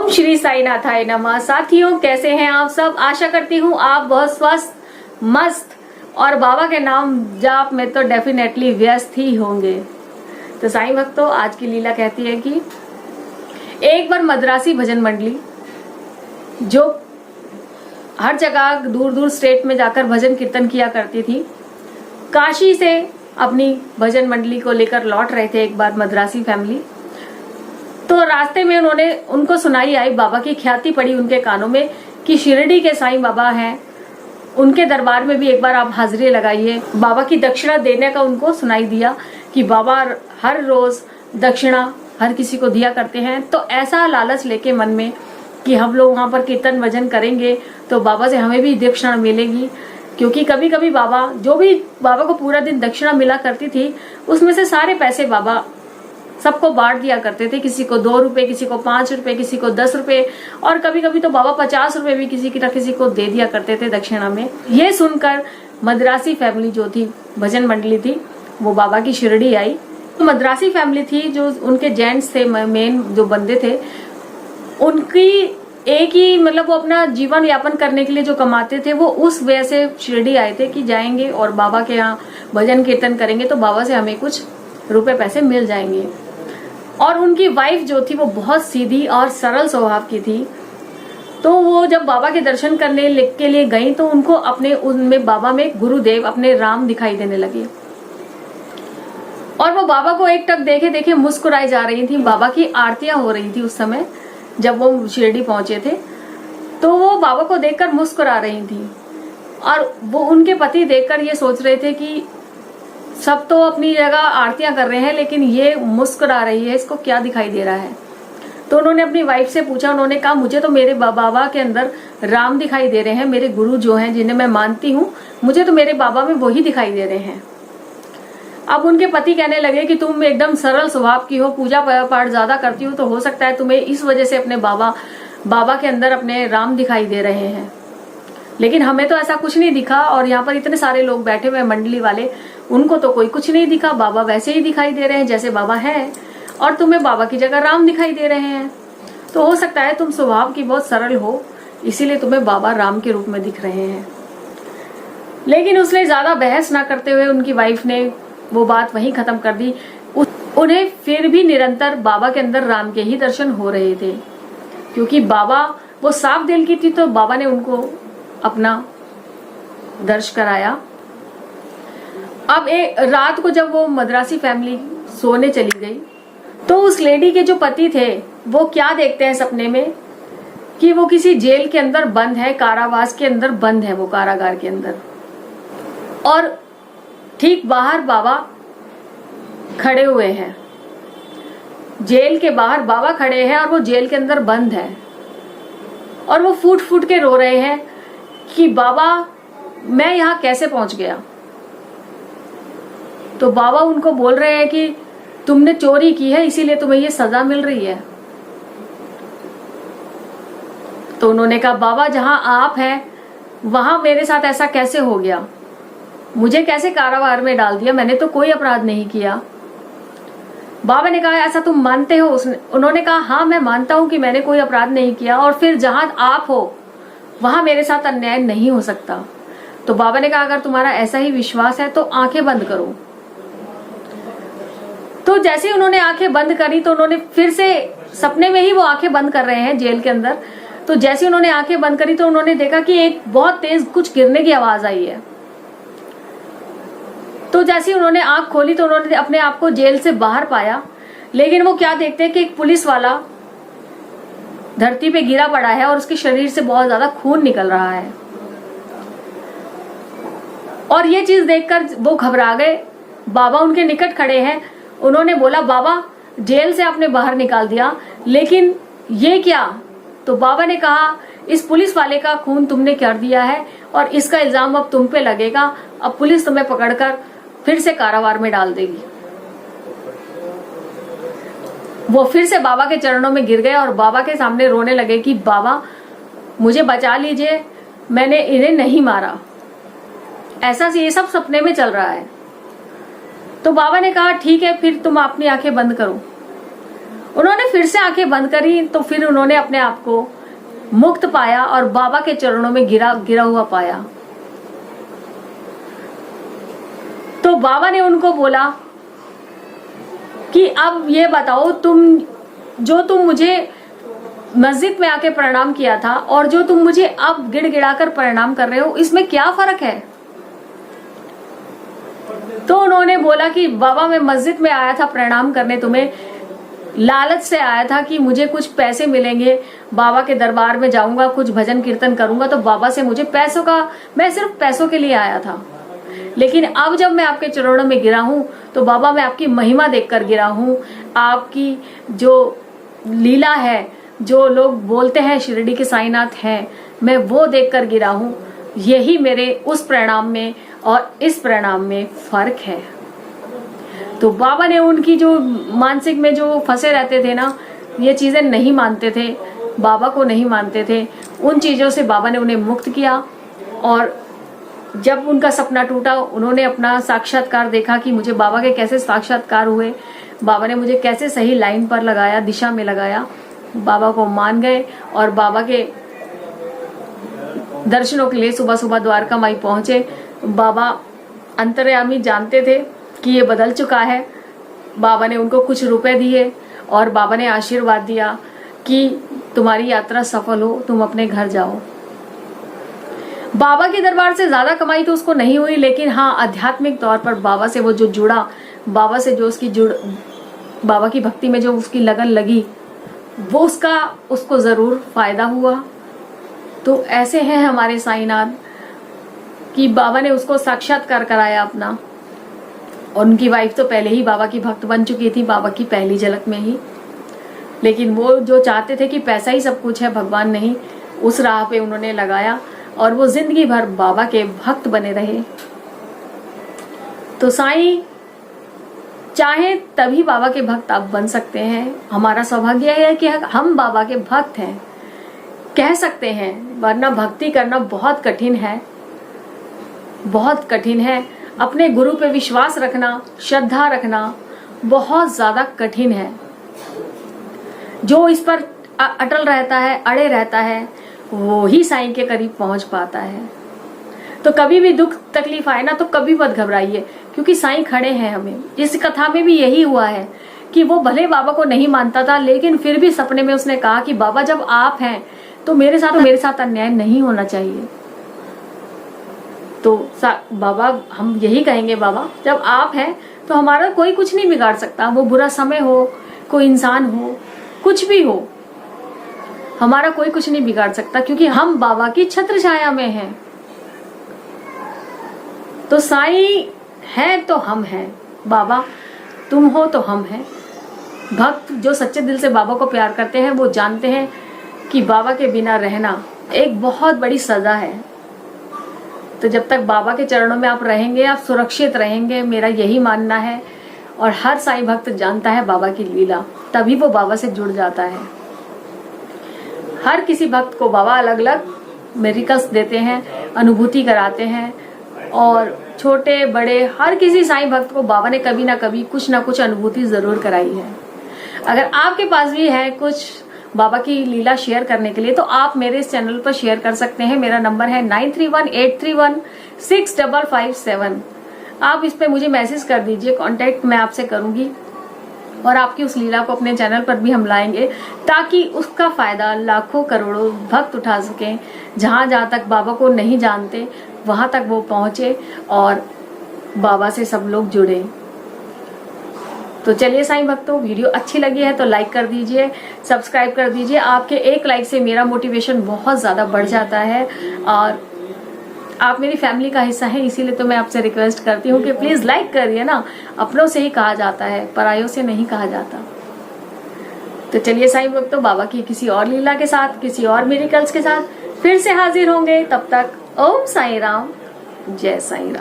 ओम श्री साईनाथाय नमः। साथियों, कैसे हैं आप सब? आशा करती हूँ आप बहुत स्वस्थ, मस्त और बाबा के नाम जाप में तो डेफिनेटली व्यस्त ही होंगे। तो साईं भक्तों, आज की लीला कहती है कि एक बार मद्रासी भजन मंडली, जो हर जगह दूर दूर स्टेट में जाकर भजन कीर्तन किया करती थी, काशी से अपनी भजन मंडली को लेकर लौट रहे थे एक बार मद्रासी फैमिली। तो रास्ते में उनको सुनाई आई, बाबा की ख्याति पड़ी उनके कानों में कि शिरडी के साईं बाबा हैं, उनके दरबार में भी एक बार आप हाजिरी लगाइए। बाबा की दक्षिणा देने का उनको सुनाई दिया कि बाबा हर रोज दक्षिणा हर किसी को दिया करते हैं। तो ऐसा लालच लेके मन में कि हम लोग वहां पर कीर्तन भजन करेंगे तो बाबा से हमें भी दक्षिणा मिलेगी, क्योंकि कभी कभी बाबा को पूरा दिन दक्षिणा मिला करती थी, उसमें से सारे पैसे बाबा सबको बांट दिया करते थे। किसी को 2 रुपए, किसी को 5 रुपए, किसी को 10 रुपए, और कभी कभी तो बाबा 50 रुपए भी किसी को दे दिया करते थे दक्षिणा में। ये सुनकर मद्रासी फैमिली जो थी, भजन मंडली थी, वो बाबा की शिरडी आई। तो मद्रासी फैमिली थी, जो उनके जेंट्स थे, मेन जो बंदे थे, उनकी एक ही मतलब वो अपना जीवन यापन करने के लिए जो कमाते थे, वो उस वजह से शिरडी आए थे कि जाएंगे और बाबा के यहाँ भजन कीर्तन करेंगे तो बाबा से हमें कुछ रुपए पैसे मिल जाएंगे। और उनकी वाइफ जो थी वो बहुत सीधी और सरल स्वभाव की थी। तो वो जब बाबा के दर्शन करने के लिए गई तो उनको उनमें बाबा में गुरुदेव अपने राम दिखाई देने लगे, और वो बाबा को एक टक देखे देखे मुस्कुराई जा रही थी। बाबा की आरतियां हो रही थी उस समय जब वो शिरडी पहुंचे थे, तो वो बाबा को देखकर मुस्कुरा रही थी। और वो उनके पति देखकर ये सोच रहे थे कि सब तो अपनी जगह आरतियां कर रहे हैं, लेकिन ये मुस्कुरा रही है, इसको क्या दिखाई दे रहा है। तो उन्होंने अपनी वाइफ से पूछा, उन्होंने कहा मुझे तो मेरे बाबा के अंदर राम दिखाई दे रहे हैं, मेरे गुरु जो हैं जिन्हें मैं मानती हूँ, मुझे तो मेरे बाबा में वही दिखाई दे रहे हैं। अब उनके पति कहने लगे कि तुम एकदम सरल स्वभाव की हो, पूजा पाठ ज्यादा करती हो, तो हो सकता है तुम्हें इस वजह से अपने बाबा के अंदर अपने राम दिखाई दे रहे हैं, लेकिन हमें तो ऐसा कुछ नहीं दिखा। और यहाँ पर इतने सारे लोग बैठे हुए मंडली वाले, उनको तो कोई कुछ नहीं दिखा, बाबा वैसे ही दिखाई दे रहे हैं जैसे बाबा है, और तुम्हें बाबा की जगह राम दिखाई दे रहे हैं। तो हो सकता है तुम स्वभाव की बहुत सरल हो, इसीलिए तुम्हें बाबा राम के रूप में दिख रहे हैं। लेकिन उसने ज्यादा बहस ना करते हुए उनकी वाइफ ने वो बात वहीं खत्म कर दी। उन्हें फिर भी निरंतर बाबा के अंदर राम के ही दर्शन हो रहे थे, क्योंकि बाबा वो साफ दिल की थी, तो बाबा ने उनको अपना दर्श कराया। अब एक रात को जब वो मद्रासी फैमिली सोने चली गई, तो उस लेडी के जो पति थे वो क्या देखते हैं सपने में कि वो किसी जेल के अंदर बंद है, कारावास के अंदर बंद है, वो कारागार के अंदर। और ठीक बाहर बाबा खड़े हुए हैं, जेल के बाहर बाबा खड़े हैं और वो जेल के अंदर बंद है, और वो फूट फूट के रो रहे हैं कि बाबा मैं यहां कैसे पहुंच गया। तो बाबा उनको बोल रहे हैं कि तुमने चोरी की है, इसीलिए तुम्हें ये सजा मिल रही है। तो उन्होंने कहा बाबा जहां आप हैं वहां मेरे साथ ऐसा कैसे हो गया, मुझे कैसे कारावार में डाल दिया, मैंने तो कोई अपराध नहीं किया। बाबा ने कहा ऐसा तुम मानते हो? उन्होंने कहा हाँ मैं मानता हूं कि मैंने कोई अपराध नहीं किया, और फिर जहां आप हो वहां मेरे साथ अन्याय नहीं हो सकता। तो बाबा ने कहा अगर तुम्हारा ऐसा ही विश्वास है तो आंखें बंद करो। तो जैसे उन्होंने आंखें बंद करी, तो उन्होंने फिर से सपने में ही वो आंखें बंद कर रहे हैं जेल के अंदर। तो जैसे उन्होंने आंखें बंद करी तो उन्होंने देखा कि एक बहुत तेज कुछ गिरने की आवाज आई है। तो जैसे उन्होंने आंख खोली तो उन्होंने अपने आप को जेल से बाहर पाया, लेकिन वो क्या देखते हैं कि एक पुलिस वाला धरती पे गिरा पड़ा है और उसके शरीर से बहुत ज्यादा खून निकल रहा है। और ये चीज देखकर वो घबरा गए। बाबा उनके निकट खड़े हैं। उन्होंने बोला बाबा जेल से आपने बाहर निकाल दिया, लेकिन ये क्या? तो बाबा ने कहा इस पुलिस वाले का खून तुमने कर दिया है और इसका इल्जाम अब तुम पे लगेगा। अब पुलिस तुम्हें पकड़कर फिर से कारावार में डाल देगी। वो फिर से बाबा के चरणों में गिर गए और बाबा के सामने रोने लगे कि बाबा मुझे बचा लीजिए, मैंने इन्हें नहीं मारा। ऐसा ये सब सपने में चल रहा है। तो बाबा ने कहा ठीक है, फिर तुम अपनी आंखें बंद करो। उन्होंने फिर से आंखें बंद करी तो फिर उन्होंने अपने आप को मुक्त पाया और बाबा के चरणों में गिरा हुआ पाया। तो बाबा ने उनको बोला कि अब ये बताओ, तुम मुझे मस्जिद में आके प्रणाम किया था और जो तुम मुझे अब गिड़गिड़ाकर प्रणाम कर रहे हो, इसमें क्या फर्क है? तो उन्होंने बोला कि बाबा मैं मस्जिद में आया था प्रणाम करने, तुम्हें लालच से आया था कि मुझे कुछ पैसे मिलेंगे, बाबा के दरबार में जाऊंगा, कुछ भजन कीर्तन करूंगा तो बाबा से मुझे मैं सिर्फ पैसों के लिए आया था। लेकिन अब जब मैं आपके चरणों में गिरा हूं तो बाबा मैं आपकी महिमा देखकर गिरा हूं। आपकी जो लीला है, जो लोग बोलते हैं शिरडी के साईनाथ हैं, मैं वो देखकर गिरा हूं। यही मेरे उस प्रणाम में और इस प्रणाम में फर्क है। तो बाबा ने उनकी जो मानसिक में जो फंसे रहते थे ना, ये चीजें नहीं मानते थे, बाबा को नहीं मानते थे, उन चीजों से बाबा ने उन्हें मुक्त किया। और जब उनका सपना टूटा, उन्होंने अपना साक्षात्कार देखा कि मुझे बाबा के कैसे साक्षात्कार हुए, बाबा ने मुझे कैसे सही लाइन पर लगाया, दिशा में लगाया। बाबा को मान गए और बाबा के दर्शनों के लिए सुबह सुबह द्वारका माई पहुंचे। बाबा अंतर्यामी जानते थे कि ये बदल चुका है। बाबा ने उनको कुछ रुपए दिए और बाबा ने आशीर्वाद दिया कि तुम्हारी यात्रा सफल हो, तुम अपने घर जाओ। बाबा के दरबार से ज्यादा कमाई तो उसको नहीं हुई, लेकिन हाँ आध्यात्मिक तौर पर बाबा से वो जो जुड़ा, बाबा से जो बाबा की भक्ति में जो उसकी लगन लगी, वो उसको जरूर फायदा हुआ। तो ऐसे हैं हमारे साईनाथ कि बाबा ने उसको साक्षात्कार कराया अपना। और उनकी वाइफ तो पहले ही बाबा की भक्त बन चुकी थी, बाबा की पहली झलक में ही। लेकिन वो जो चाहते थे कि पैसा ही सब कुछ है, भगवान नहीं, उस राह पे उन्होंने लगाया और वो जिंदगी भर बाबा के भक्त बने रहे। तो साईं चाहे तभी बाबा के भक्त आप बन सकते हैं। हमारा सौभाग्य है कि हम बाबा के भक्त हैं, कह सकते हैं, वरना भक्ति करना बहुत कठिन है, बहुत कठिन है। अपने गुरु पे विश्वास रखना, श्रद्धा रखना बहुत ज्यादा कठिन है। जो इस पर अटल रहता है, अड़े रहता है, वो ही साईं के करीब पहुंच पाता है। तो कभी भी दुख तकलीफ आए ना तो कभी मत घबराइए, क्योंकि साईं खड़े हैं हमें। इस कथा में भी यही हुआ है कि वो भले बाबा को नहीं मानता था, लेकिन फिर भी सपने में उसने कहा कि बाबा जब आप हैं तो मेरे साथ अन्याय नहीं होना चाहिए। तो बाबा हम यही कहेंगे, बाबा जब आप हैं तो हमारा कोई कुछ नहीं बिगाड़ सकता। वो बुरा समय हो, कोई इंसान हो, कुछ भी हो, हमारा कोई कुछ नहीं बिगाड़ सकता, क्योंकि हम बाबा की छत्र छाया में हैं। तो साईं है तो हम हैं, बाबा तुम हो तो हम हैं। भक्त जो सच्चे दिल से बाबा को प्यार करते हैं वो जानते हैं कि बाबा के बिना रहना एक बहुत बड़ी सजा है। तो जब तक बाबा के चरणों में आप रहेंगे, आप सुरक्षित रहेंगे, मेरा यही मानना है। और हर साईं भक्त जानता है बाबा की लीला, तभी वो बाबा से जुड़ जाता है। हर किसी भक्त को बाबा अलग अलग मिरेकल्स देते हैं, अनुभूति कराते हैं। और छोटे बड़े हर किसी साईं भक्त को बाबा ने कभी ना कभी कुछ ना कुछ अनुभूति जरूर कराई है। अगर आपके पास भी है कुछ बाबा की लीला शेयर करने के लिए, तो आप मेरे इस चैनल पर शेयर कर सकते हैं। मेरा नंबर है 9318316557। आप इस पे मुझे मैसेज कर दीजिए, कांटेक्ट मैं आपसे करूंगी और आपकी उस लीला को अपने चैनल पर भी हम लाएंगे, ताकि उसका फायदा लाखों करोड़ों भक्त उठा सकें। जहां जहां तक बाबा को नहीं जानते वहां तक वो पहुंचे और बाबा से सब लोग जुड़े। तो चलिए साईं भक्तों, वीडियो अच्छी लगी है तो लाइक कर दीजिए, सब्सक्राइब कर दीजिए। आपके एक लाइक से मेरा मोटिवेशन बहुत ज्यादा बढ़ जाता है और आप मेरी फैमिली का हिस्सा है, इसीलिए तो मैं आपसे रिक्वेस्ट करती हूँ कि प्लीज लाइक करिए ना। अपनों से ही कहा जाता है, परायों से नहीं कहा जाता। तो चलिए साईं भक्तों, बाबा की किसी और लीला के साथ, किसी और मिरेकल्स के साथ फिर से हाजिर होंगे। तब तक ओम साईं राम, जय साईं राम।